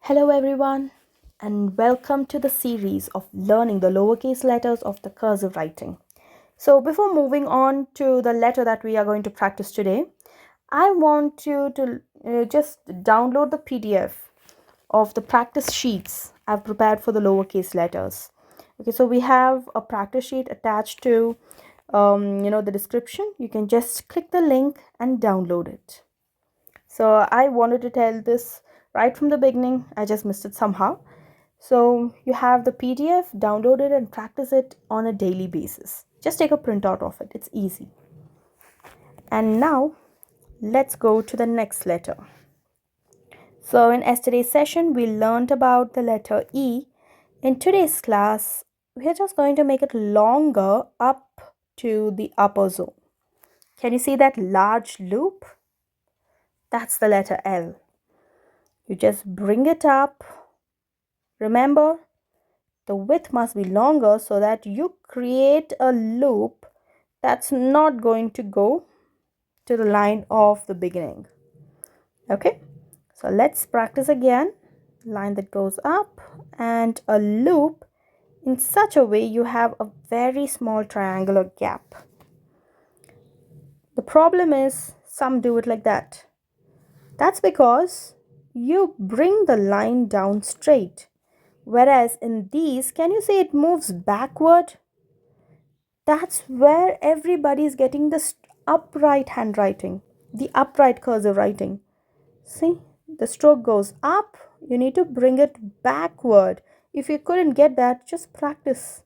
Hello, everyone, and welcome to the series of learning the lowercase letters of the cursive writing. So, before moving on to the letter that we are going to practice today, I want you to just download the PDF of the practice sheets I've prepared for the lowercase letters. Okay, so we have a practice sheet attached to the description. You can just click the link and download it. So I wanted to tell this right from the beginning. I just missed it somehow. So you have the PDF, download it and practice it on a daily basis. Just take a printout of it. It's easy. And now let's go to the next letter. So in yesterday's session, we learned about the letter E. In today's class, we are just going to make it longer up to the upper zone. Can you see that large loop? That's the letter L. You just bring it up. Remember, the width must be longer so that you create a loop that's not going to go to the line of the beginning. Okay, so let's practice again. Line that goes up and a loop in such a way you have a very small triangular gap. The problem is some do it like that. That's because you bring the line down straight. Whereas in these, can you say it moves backward? That's where everybody is getting this upright handwriting, the upright cursive writing. See, the stroke goes up, you need to bring it backward. If you couldn't get that, just practice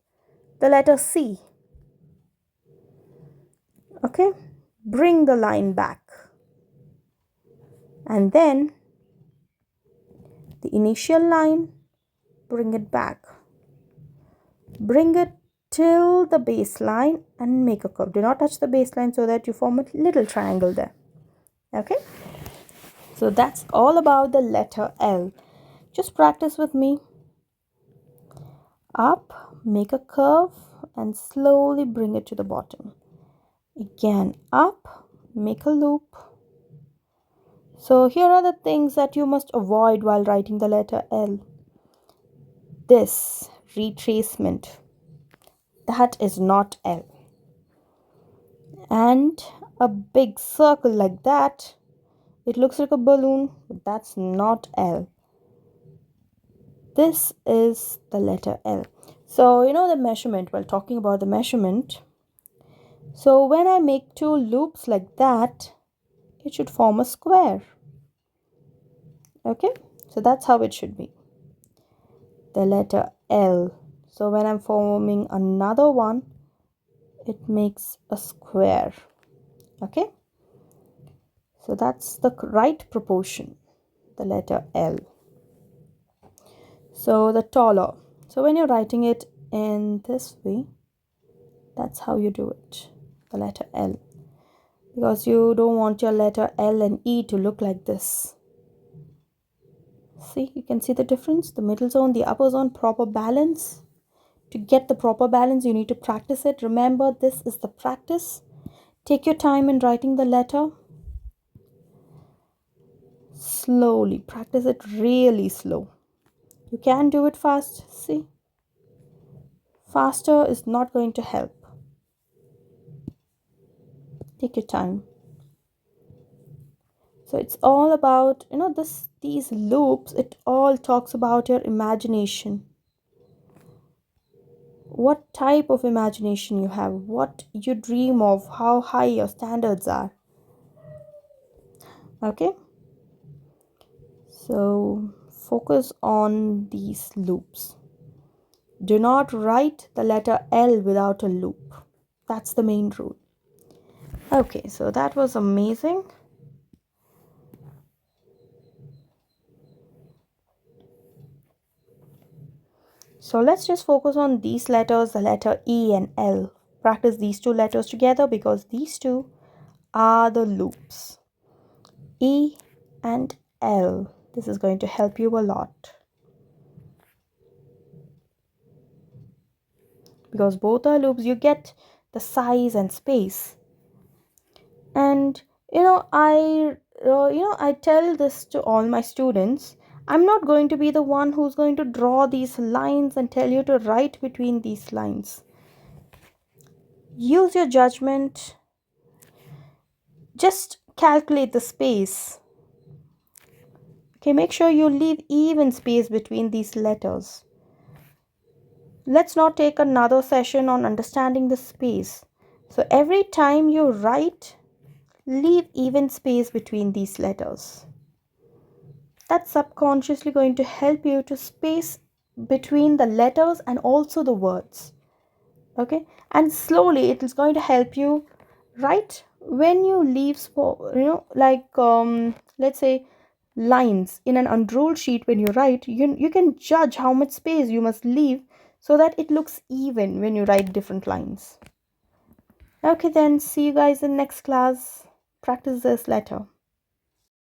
the letter C. Okay, bring the line back. And then the initial line, bring it back. Bring it till the baseline and make a curve. Do not touch the baseline so that you form a little triangle there. Okay, so that's all about the letter L. Just practice with me. Up, make a curve and slowly bring it to the bottom. Again, up, make a loop. So here are the things that you must avoid while writing the letter L. This retracement, that is not L. And a big circle like that, it looks like a balloon, but that's not L. This is the letter L. So the measurement, while talking about the measurement, so when I make two loops like that, it should form a square. Okay, so that's how it should be. The letter L. So when I'm forming another one, it makes a square. Okay, so that's the right proportion, the letter L. So the taller. So when you're writing it in this way, that's how you do it, the letter L. Because you don't want your letter L and E to look like this. See, you can see the difference, the middle zone, the upper zone, proper balance. To get the proper balance, you need to practice it. Remember, this is the practice. Take your time in writing the letter. Slowly, practice it really slow. You can do it fast, see. Faster is not going to help. Take your time. So it's all about, these loops, it all talks about your imagination. What type of imagination you have, what you dream of, how high your standards are. Okay? So focus on these loops. Do not write the letter L without a loop. That's the main rule. Okay, so that was amazing. So let's just focus on these letters, the letter E and L. Practice these two letters together because these two are the loops. E and L. This is going to help you a lot. Because both are loops, you get the size and space. And I tell this to all my students. I'm not going to be the one who's going to draw these lines and tell you to write between these lines. Use your judgment. Just calculate the space. Okay, make sure you leave even space between these letters. Let's not take another session on understanding the space. So every time you write, leave even space between these letters. That's subconsciously going to help you to space between the letters and also the words. Okay, and slowly it is going to help you write when you leave let's say lines in an unruled sheet. When you write, you can judge how much space you must leave so that it looks even when you write different lines. Okay, then see you guys in next class. Practice this letter.